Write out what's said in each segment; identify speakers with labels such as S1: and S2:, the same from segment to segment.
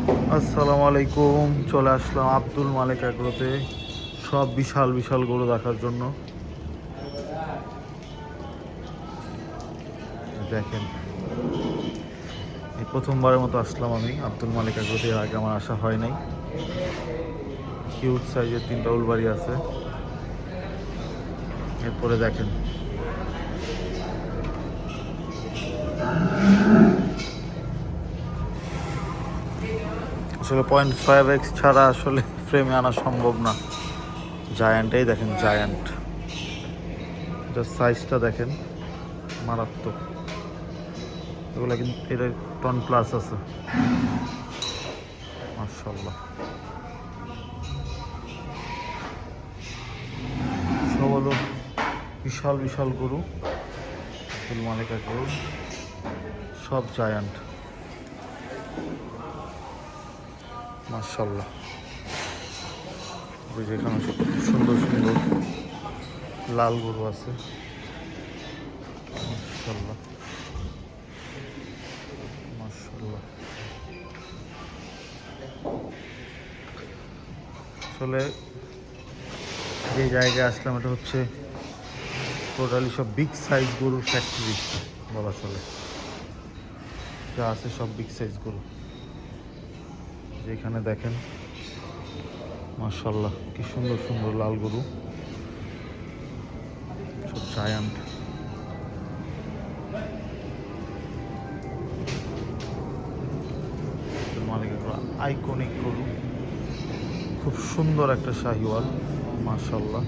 S1: আসসালামু আলাইকুম। চলে আসলাম আব্দুল মালিক এগ্রোতে সব বিশাল বিশাল গরু দেখার জন্য। দেখেন, এই প্রথমবারের মতো আসলাম আমি আব্দুল মালিক এগ্রোতে। এর আগে আমার আসা হয় নাই। হিউজ সাইজের 3টা উলবাড়ি আছে। এরপরে দেখেন, আসলে 0.5x ছাড়া আসলে ফ্রেমে আনা সম্ভব না। জায়ান্টই দেখেন, জায়ান্ট। জাস্ট সাইজটা দেখেন, মারাত্মক। এগুলা কিন্তু এটা টন প্লাস আছে, মাশাআল্লাহ। সব হলো বিশাল বিশাল গরু আব্দুল মালিক এগ্রো, সব জায়ান্ট, মাশাআল্লাহ। ওই যেখানে সব সুন্দর সুন্দর লাল গরু আছে, মাশাআল্লাহ মাশাআল্লাহ। আসলে যে জায়গায় আসলাম এটা হচ্ছে টোটালি সব বিগ সাইজ গরুর ফ্যাক্টরি বলা চলে। যা আছে সব বিগ সাইজ গরু। যেখানে দেখেন, মাশাআল্লাহ, কি সুন্দর সুন্দর লাল গরু, সব জায়ান্ট। মালিকের আইকনিক গরু, খুব সুন্দর একটা শাহিওয়াল, মাশাআল্লাহ।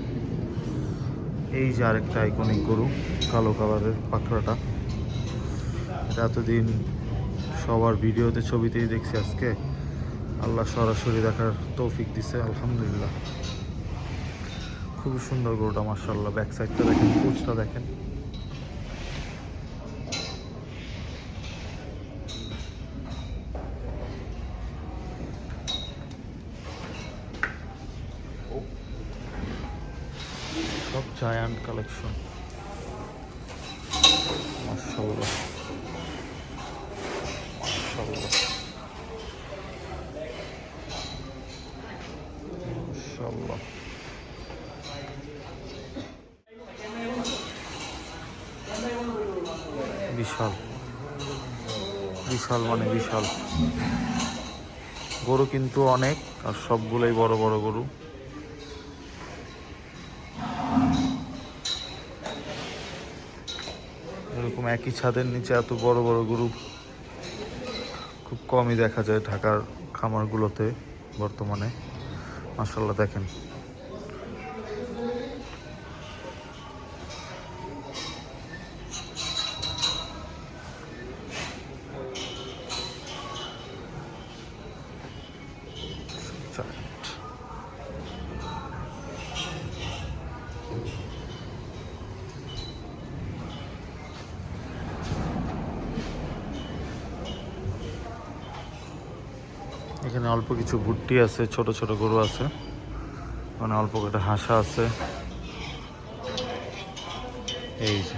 S1: এই যে আরেকটা আইকনিক গরু, কালো কালারের পাকড়াটা। এটা এতদিন সবার ভিডিওতে ছবিতেই দেখছি, আজকে আল্লাহ সরাসরি দেখার তৌফিক দিছে, আলহামদুলিল্লাহ। খুবই সুন্দর গরুটা, মাশাআল্লাহ। ব্যাক সাইডটা দেখেন, পুঁচটা দেখেন। সব জায়ান্ট কালেকশন, মাশাআল্লাহ মাশাআল্লাহ মাশাআল্লাহ। বিশাল বিশাল, মানে বিশাল গরু কিন্তু অনেক, আর সবগুলোই বড় বড় গরু। এরকম একই ছাদের নিচে এত বড় বড় গরু খুব কমই দেখা যায় ঢাকার খামারগুলোতে বর্তমানে, মাশাআল্লাহ। দেখেন, এখানে অল্প কিছু ভুট্টি আছে, ছোট ছোট গরু আছে, মানে অল্প কটা হাঁসা আছে। এই যে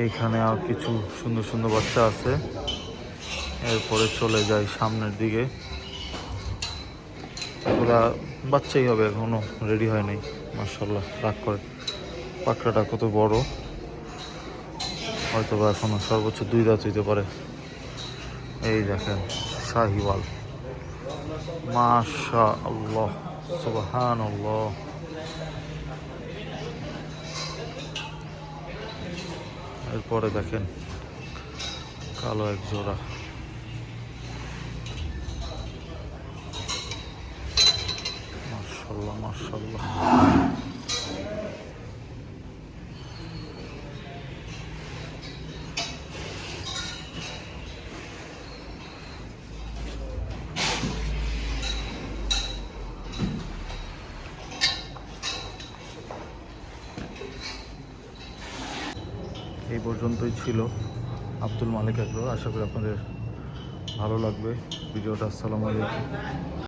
S1: এইখানে আর কিছু সুন্দর সুন্দর বাচ্চা আছে। এরপরে চলে যাই সামনের দিকে। এগুলা বাচ্চাই হবে, এখনো রেডি হয় নাই, মাশাআল্লাহ। রাগ করে পাকড়াটা কত বড়, হয়তো বা এখনো সর্বোচ্চ 2 দাঁত হইতে পারে। এই দেখেন, শাহিওয়াল, মাশাআল্লাহ, সুবহানাল্লাহ। এরপরে দেখেন কালো এক জোড়া, মাশাআল্লাহ মাশাআল্লাহ। এই পর্যন্তই ছিল আব্দুল মালিক এগ্রো। আশা করি আপনাদের ভালো লাগবে ভিডিওটা। আসসালামু আলাইকুম।